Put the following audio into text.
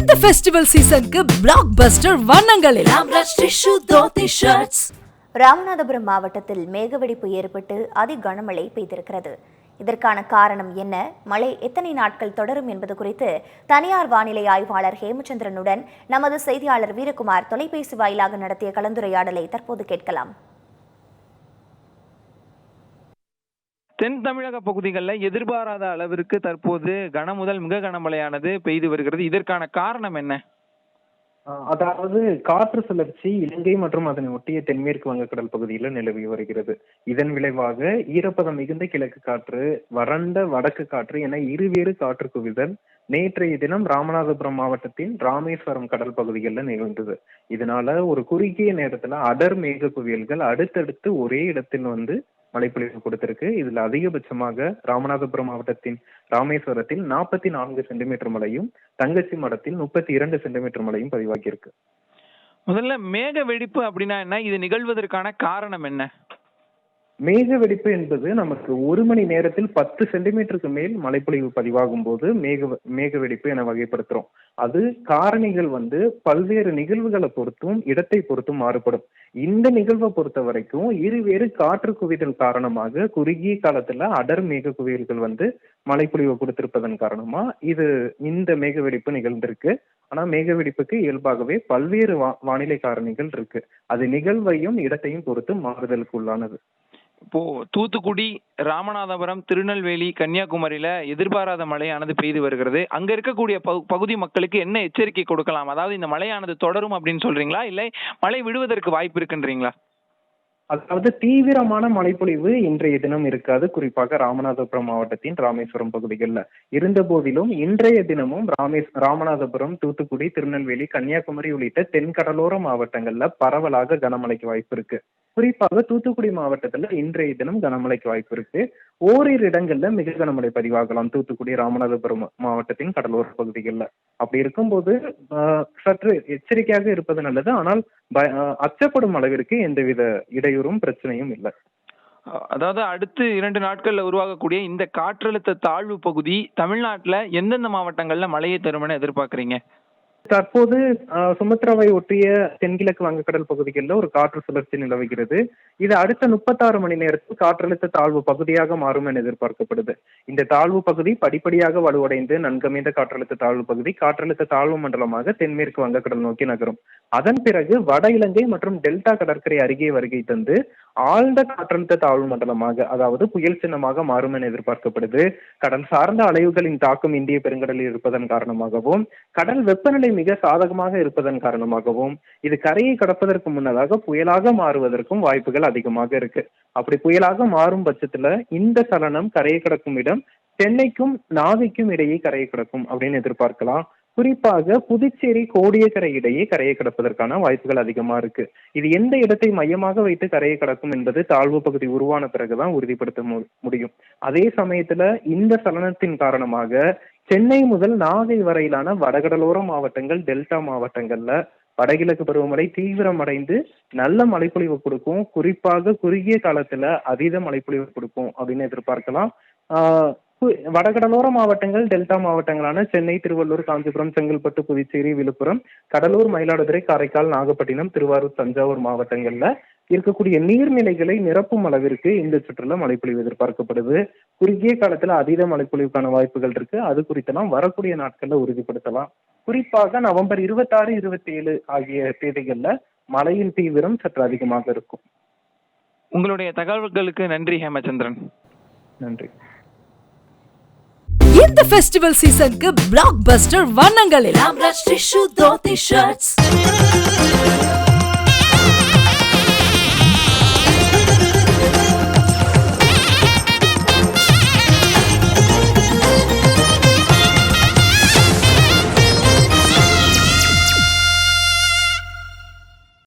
இந்த ஃபெஸ்டிவல் சீசனுக்கு பிளாக் பஸ்டர் வண்ணங்களில் ராமநாதபுரம் மாவட்டத்தில் மேகவெடிப்பு ஏற்பட்டு அதி கனமழை பெய்திருக்கிறது. இதற்கான காரணம் என்ன, மழை எத்தனை நாட்கள் தொடரும் என்பது குறித்து தனியார் வானிலை ஆய்வாளர் ஹேமச்சந்திரனுடன் நமது செய்தியாளர் வீரகுமார் தொலைபேசி வாயிலாக நடத்திய கலந்துரையாடலை தற்போது கேட்கலாம். தென் தமிழக பகுதிகளில் எதிர்பாராத அளவிற்கு தற்போது கன முதல் மிக கனமழையானது பெய்து வருகிறது. இதற்கான காரணம் என்ன? அதாவது காற்று சுழற்சி இலங்கை மற்றும் அதனை ஒட்டிய தென்மேற்கு வங்கக்கடல் பகுதியில் நிலவி வருகிறது. இதன் விளைவாக ஈரப்பதம் மிகுந்த கிழக்கு காற்று, வறண்ட வடக்கு காற்று என இருவேறு காற்று குவிதல் நேற்றைய தினம் ராமநாதபுரம் மாவட்டத்தின் ராமேஸ்வரம் கடல் பகுதிகளில் நிகழ்ந்தது. இதனால ஒரு குறுகிய நேரத்துல அடர் மேக குவியல்கள் அடுத்தடுத்து ஒரே இடத்தில் மழைப்பொழிவு கொடுத்திருக்கு. இதுல அதிகபட்சமாக ராமநாதபுரம் மாவட்டத்தின் ராமேஸ்வரத்தில் 44 சென்டிமீட்டர் மழையும், தங்கச்சி மடத்தில் 32 சென்டிமீட்டர் மழையும் பதிவாகியிருக்கு. முதல்ல மேக வெடிப்பு அப்படின்னா என்ன, இது நிகழ்வதற்கான காரணம் என்ன? மேக வெடிப்பு என்பது நமக்கு ஒரு மணி நேரத்தில் 10 சென்டிமீட்டருக்கு மேல் மழைப்பொழிவு பதிவாகும் போது மேக வெடிப்பு என வகைப்படுத்துறோம். அது காரணிகள் பல்வேறு நிகழ்வுகளை பொறுத்தும் இடத்தை பொறுத்தும் மாறுபடும். இந்த நிகழ்வை பொறுத்த வரைக்கும் இருவேறு காற்று குவிதல் காரணமாக குறுகிய காலத்துல அடர் மேக குவியல்கள் மழைப்பொழிவு கொடுத்திருப்பதன் காரணமா இந்த மேக வெடிப்பு நிகழ்ந்திருக்கு. ஆனா மேக வெடிப்புக்கு இயல்பாகவே பல்வேறு வானிலை காரணிகள் இருக்கு. அது நிகழ்வையும் இடத்தையும் பொறுத்து மாறுதலுக்கு உள்ளானது. இப்போ தூத்துக்குடி, ராமநாதபுரம், திருநெல்வேலி, கன்னியாகுமரியில எதிர்பாராத மழையானது பெய்து வருகிறது. அங்க இருக்கக்கூடிய பகுதி மக்களுக்கு என்ன எச்சரிக்கை கொடுக்கலாம்? அதாவது இந்த மழையானது தொடரும் அப்படின்னு சொல்றீங்களா, இல்லை மழை விடுவதற்கு வாய்ப்பு இருக்குன்றீங்களா? அதாவது தீவிரமான மழைப்பொழிவு இன்றைய தினம் இருக்காது, குறிப்பாக ராமநாதபுரம் மாவட்டத்தின் ராமேஸ்வரம் பகுதிகளில். இருந்த போதிலும் இன்றைய தினமும் ராமநாதபுரம், தூத்துக்குடி, திருநெல்வேலி, கன்னியாகுமரி உள்ளிட்ட தென்கடலோர மாவட்டங்கள்ல பரவலாக கனமழைக்கு வாய்ப்பு இருக்கு. குறிப்பாக தூத்துக்குடி மாவட்டத்துல இன்றைய தினம் கனமழைக்கு வாய்ப்பு இருக்கு. ஓரிரு இடங்கள்ல மிக கனமழை பதிவாகலாம் தூத்துக்குடி, ராமநாதபுரம் மாவட்டத்தின் கடலோர பகுதிகளில். அப்படி இருக்கும்போது சற்று எச்சரிக்கையாக இருப்பது நல்லது. ஆனால் அச்சப்படும் அளவிற்கு எந்தவித இடையூறும் பிரச்சனையும் இல்லை. அதாவது அடுத்து 2 நாட்கள்ல உருவாகக்கூடிய இந்த காற்றழுத்த தாழ்வு பகுதி தமிழ்நாட்டுல எந்தெந்த மாவட்டங்கள்ல மழையை தரும் என எதிர்பார்க்கறீங்க? தற்போது சுமத்ராவை ஒட்டிய தென்கிழக்கு வங்கக்கடல் பகுதிகளில் ஒரு காற்று சுழற்சி நிலவுகிறது. இது அடுத்த 36 மணி நேரத்தில் காற்றழுத்த தாழ்வு பகுதியாக மாறும் என எதிர்பார்க்கப்படுது. இந்த தாழ்வு பகுதி படிப்படியாக வலுவடைந்து நன்கமைந்த காற்றழுத்த தாழ்வு பகுதி காற்றழுத்த தாழ்வு மண்டலமாக தென்மேற்கு வங்கக்கடல் நோக்கி நகரும். அதன் பிறகு வட இலங்கை மற்றும் டெல்டா கடற்கரை அருகே வருகை தந்து ஆழ்ந்த காற்றழுத்த தாழ்வு மண்டலமாக, அதாவது புயல் சின்னமாக மாறும் என எதிர்பார்க்கப்படுது. கடல் சார்ந்த அலைவுகளின் தாக்கம் இந்திய பெருங்கடலில் இருப்பதன் காரணமாகவும், கடல் வெப்பநிலை மிக சாதகமாக இருப்பதன் காரணமாகவும் இது கரையை கடப்பதற்கு முன்னதாக புயலாக மாறுவதற்கும் வாய்ப்புகள் அதிகமாக இருக்கு. அப்படி புயலாக மாறும் பட்சத்துல இந்த சலனம் கரையை கடக்கும் இடம் சென்னைக்கும் நாகைக்கும் இடையே கரையை கடக்கும் அப்படின்னு எதிர்பார்க்கலாம். குறிப்பாக புதுச்சேரி, கோடியக்கரை இடையே கரையை கடப்பதற்கான வாய்ப்புகள் அதிகமா இருக்கு. இது எந்த இடத்தை மையமாக வைத்து கரையை கடக்கும் என்பது தாழ்வு பகுதி உருவான பிறகுதான் உறுதிப்படுத்த முடியும். அதே சமயத்துல இந்த சலனத்தின் காரணமாக சென்னை முதல் நாகை வரையிலான வடகடலோர மாவட்டங்கள், டெல்டா மாவட்டங்கள்ல வடகிழக்கு பருவமழை தீவிரமடைந்து நல்ல மழைப்பொழிவு கொடுக்கும். குறிப்பாக குறுகிய காலத்துல அதீத மழைப்பொழிவு கொடுக்கும் அப்படின்னு எதிர்பார்க்கலாம். வடகடலோர மாவட்டங்கள், டெல்டா மாவட்டங்களான சென்னை, திருவள்ளூர், காஞ்சிபுரம், செங்கல்பட்டு, புதுச்சேரி, விழுப்புரம், கடலூர், மயிலாடுதுறை, காரைக்கால், நாகப்பட்டினம், திருவாரூர், தஞ்சாவூர் மாவட்டங்கள்ல இருக்கக்கூடிய நீர்நிலைகளை நிரப்பும் அளவிற்கு இந்த சுற்றுலா மழைப்பொழிவு எதிர்பார்க்கப்படுது. குறுகிய காலத்துல அதீத மழைப்பொழிவுக்கான வாய்ப்புகள் இருக்கு. அது குறித்தெல்லாம் வரக்கூடிய நாட்கள்ல உறுதிப்படுத்தலாம். குறிப்பாக நவம்பர் 26, 27 ஆகிய தேதிகள்ல மழையின் தீவிரம் சற்று அதிகமாக இருக்கும். உங்களுடைய தகவல்களுக்கு நன்றி ஹேமச்சந்திரன். நன்றி. இந்த ஃபெஸ்டிவல் சீசனுக்கு பிளாக் பஸ்டர் வண்ணங்களில்